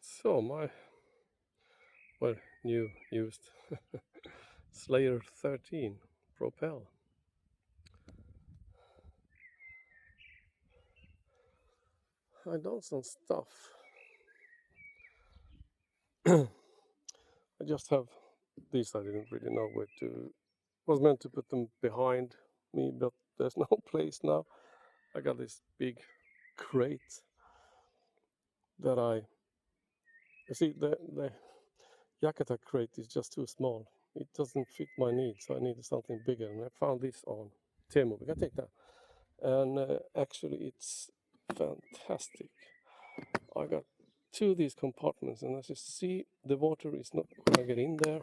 So my new used Slayer 13 Propel. I done some stuff. I just have these. I didn't really know where to. Was meant to put them behind me, but there's no place now. I got this big crate that you see the Yakata crate is just too small. It doesn't fit my needs, so I needed something bigger. And I found this on Temu. We can take that. And actually, it's fantastic. I got two of these compartments, and as you see, the water is not going to get in there.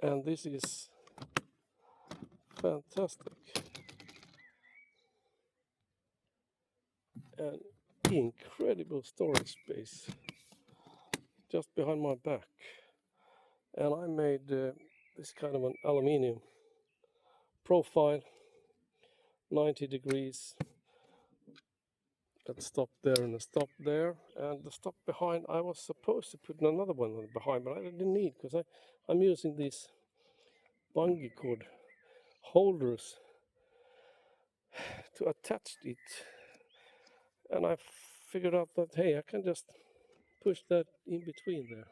And this is fantastic. And incredible storage space just behind my back. And I made this kind of an aluminium profile, 90 degrees. Got stop there and a stop there, and the stop behind. I was supposed to put another one behind, but I didn't need because I'm using these bungee cord holders to attach it, and I figured out that hey, I can just push that in between there,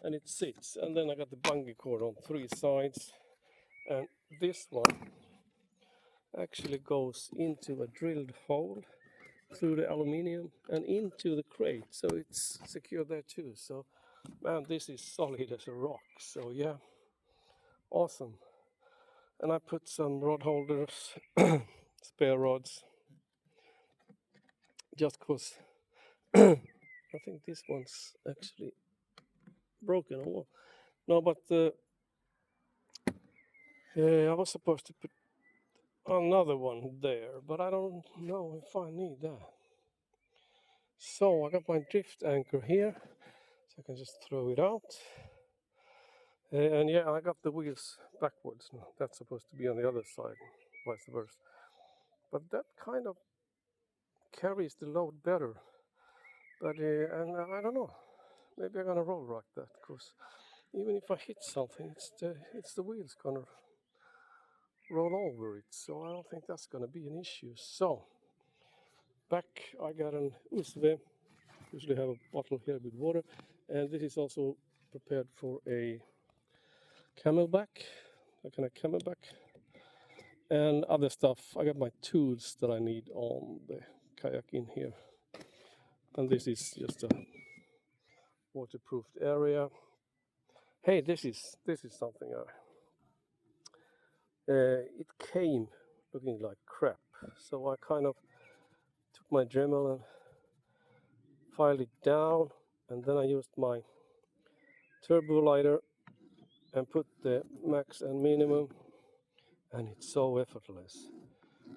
and it sits. And then I got the bungee cord on three sides, and this one actually goes into a drilled hole through the aluminium and into the crate, so it's secure there too. So man, this is solid as a rock. So yeah, awesome. And I put some rod holders, spare rods, just cause I think this one's actually broken. No, but I was supposed to put another one there, but I don't know if I need that. So I got my drift anchor here, so I can just throw it out. And yeah, I got the wheels backwards. That's supposed to be on the other side, vice versa. But that kind of carries the load better. But and I don't know. Maybe I'm gonna roll rock that because even if I hit something, it's the wheels gonna roll over it. So I don't think that's gonna be an issue. So back, I got an USV. Usually have a bottle here with water, and this is also prepared for a camelback, a kind of camelback, and other stuff. I got my tools that I need on the kayak in here, and this is just a waterproofed area. Hey, this is something. It came looking like crap, so I kind of took my Dremel and filed it down, and then I used my turbo lighter and put the max and minimum, and it's so effortless.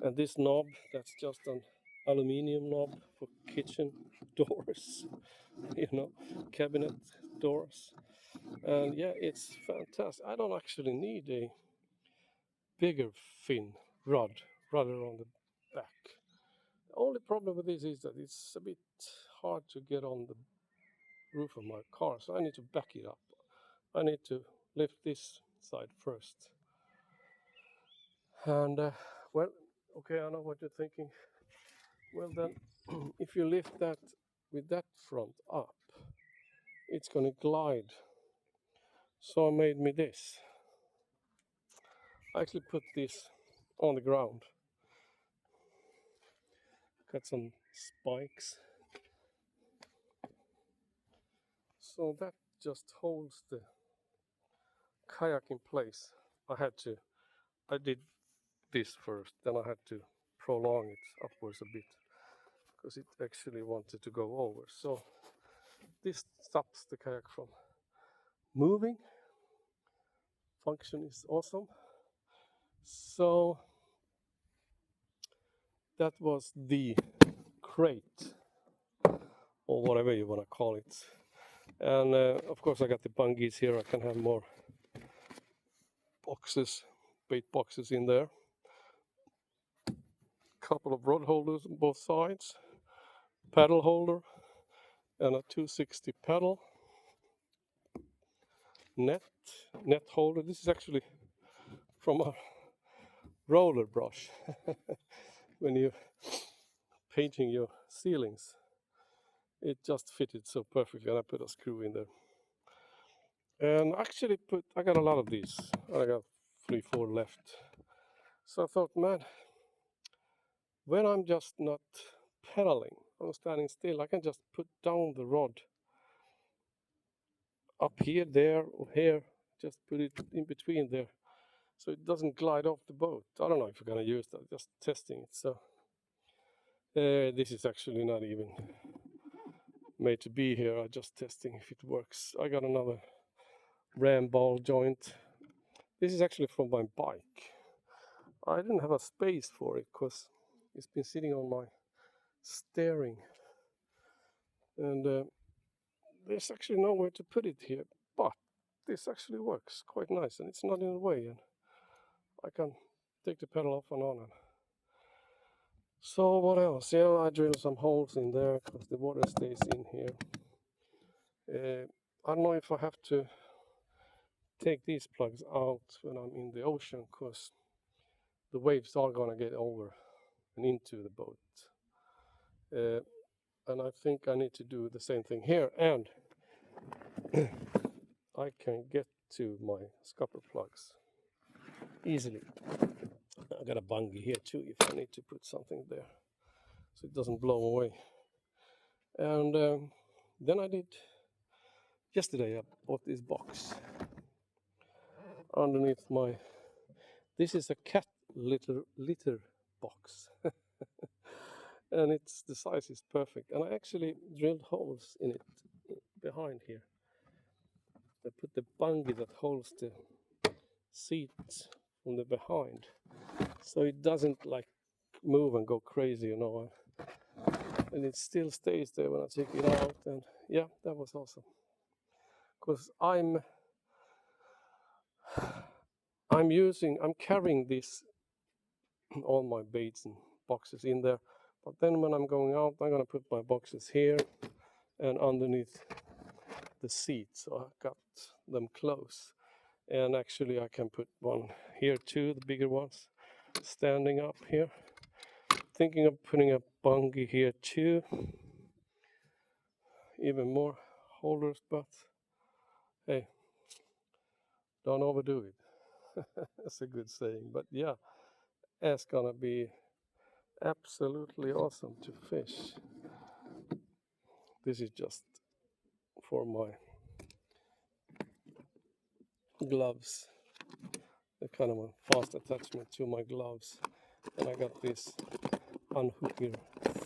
And this knob, that's just an aluminium knob for kitchen doors, cabinet doors. And yeah, it's fantastic. I don't actually need a bigger fin rod rather on the back. The only problem with this is that it's a bit hard to get on the roof of my car, so I need to back it up. I need to lift this side first. And well, okay, I know what you're thinking. Well, then, if you lift that with that front up, it's going to glide. So I made me this. I actually put this on the ground. Got some spikes. So that just holds the kayak in place. I did this first, then I had to prolong it upwards a bit because it actually wanted to go over. So this stops the kayak from moving. Function is awesome. So that was the crate, or whatever you want to call it. And of course I got the bungees here. I can have more boxes, bait boxes in there. Couple of rod holders on both sides. paddle holder and a 260 paddle net holder. This is actually from a roller brush when you're painting your ceilings. It just fitted so perfectly, and I put a screw in there. And actually I got a lot of these. I got 3-4 left. So I thought, man, when I'm just not pedaling, I'm standing still, I can just put down the rod up here, there, or here, just put it in between there, so it doesn't glide off the boat. I don't know if you're gonna use that, just testing it. So this is actually not even made to be here. I'm just testing if it works. I got another ram ball joint. This is actually from my bike. I didn't have a space for it because it's been sitting on my steering, and there's actually nowhere to put it here, but this actually works quite nice, and it's not in the way, and I can take the pedal off and on. And so what else? Yeah, I drilled some holes in there because the water stays in here. I don't know if I have to take these plugs out when I'm in the ocean, because the waves are gonna get over and into the boat. And I think I need to do the same thing here, and I can get to my scupper plugs easily. I got a bungee here too if I need to put something there so it doesn't blow away. And then I did, yesterday I bought this box underneath my, this is a cat litter box. And it's, the size is perfect, and I actually drilled holes in it behind here. I put the bungee that holds the seat from the behind, so it doesn't like move and go crazy, you know, and it still stays there when I take it out. And yeah, that was awesome, because I'm carrying this all my baits and boxes in there, but then when I'm going out, I'm gonna put my boxes here and underneath the seat, so I got them close. And actually I can put one here too, the bigger ones, standing up here. Thinking of putting a bungee here too, even more holders, but hey, don't overdo it. That's a good saying. But yeah, it's gonna be absolutely awesome to fish. This is just for my gloves, the kind of a fast attachment to my gloves. And I got this unhooking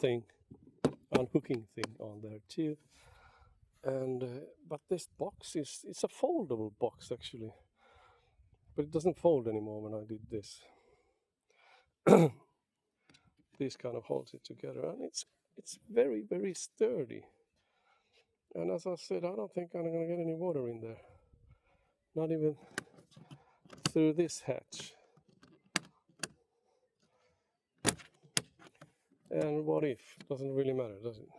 thing on there too. And but this box it's a foldable box actually, but it doesn't fold anymore when I did this. This kind of holds it together, and it's very, very sturdy. And as I said, I don't think I'm gonna get any water in there, not even through this hatch. And what if? Doesn't really matter, does it?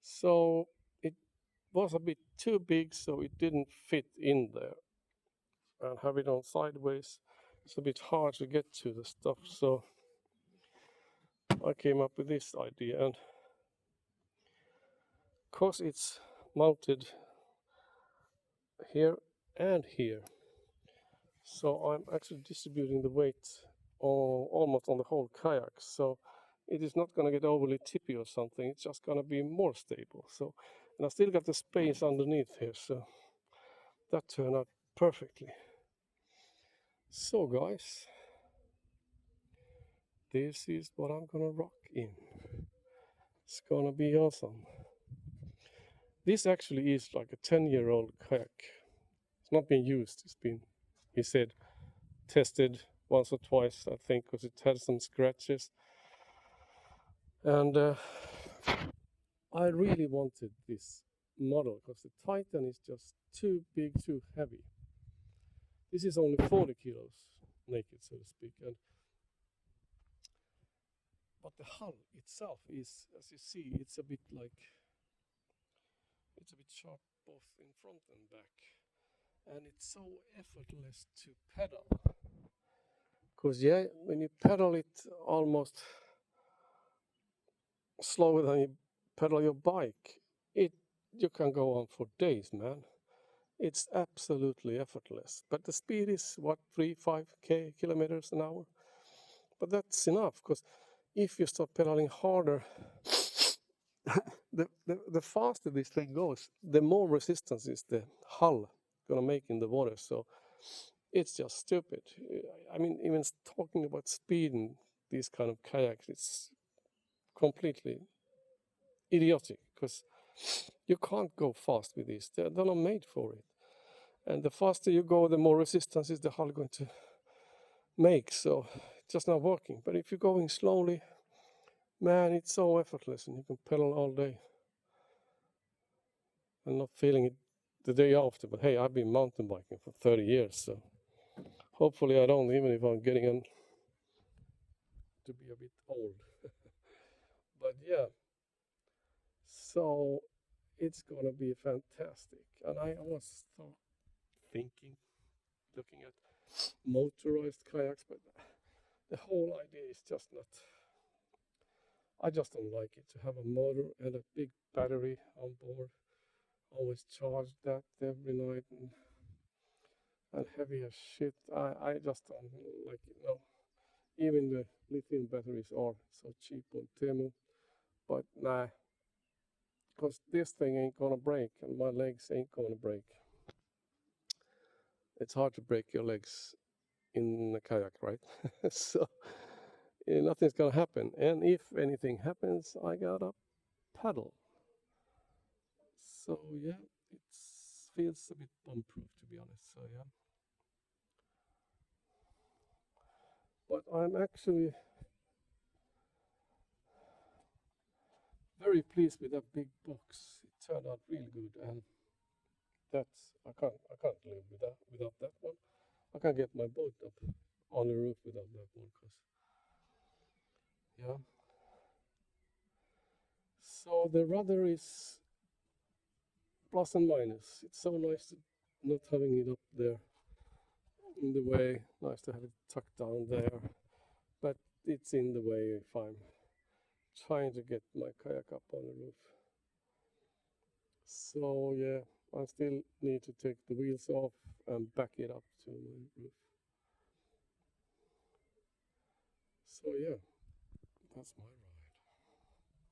So it was a bit too big, so it didn't fit in there. And have it on sideways, it's a bit hard to get to the stuff. So I came up with this idea, and because it's mounted here and here, so I'm actually distributing the weight almost on the whole kayak, so it is not going to get overly tippy or something. It's just going to be more stable. So, and I still got the space underneath here, so that turned out perfectly. So guys, this is what I'm gonna rock in. It's gonna be awesome. This actually is like a 10-year-old kayak. It's not been used. It's been, he said, tested once or twice, I think, because it had some scratches. And I really wanted this model because the Titan is just too big, too heavy. This is only 40 kilos naked, so to speak. but the hull itself is, as you see, it's a bit sharp both in front and back, and it's so effortless to pedal. Because yeah, when you pedal it almost slower than you pedal your bike, you can go on for days, man. It's absolutely effortless. But the speed is what, 3-5 kilometers an hour. But that's enough, because if you start pedaling harder, the faster this thing goes, the more resistance is the hull gonna make in the water. So it's just stupid. I mean, even talking about speed in these kind of kayaks, it's completely idiotic, because you can't go fast with these. They're not made for it. And the faster you go, the more resistance is the hull going to make. So it's just not working. But if you're going slowly, man, it's so effortless, and you can pedal all day and not feeling it the day after. But hey, I've been mountain biking for 30 years, so hopefully I don't, even if I'm getting on to be a bit old. But yeah, so it's gonna be fantastic. And I was thinking, looking at motorized kayaks, but the whole idea is just not. I just don't like it to have a motor and a big battery on board. Always charge that every night, and heavy as shit. I just don't like it. No, even the lithium batteries are so cheap on Temu, but nah, because this thing ain't gonna break, and my legs ain't gonna break. It's hard to break your legs in a kayak, right? So nothing's gonna happen, and if anything happens, I got a paddle. So yeah, it feels a bit bomb-proof, to be honest. So yeah, but I'm actually very pleased with that big box. It turned out really good, and I can't live without that one. I can't get my boat up on the roof without that one, cause yeah. So the rudder is plus and minus. It's so nice to not having it up there in the way. Nice to have it tucked down there, but it's in the way if I'm trying to get my kayak up on the roof. So yeah, I still need to take the wheels off and back it up to my roof. So yeah, that's my ride.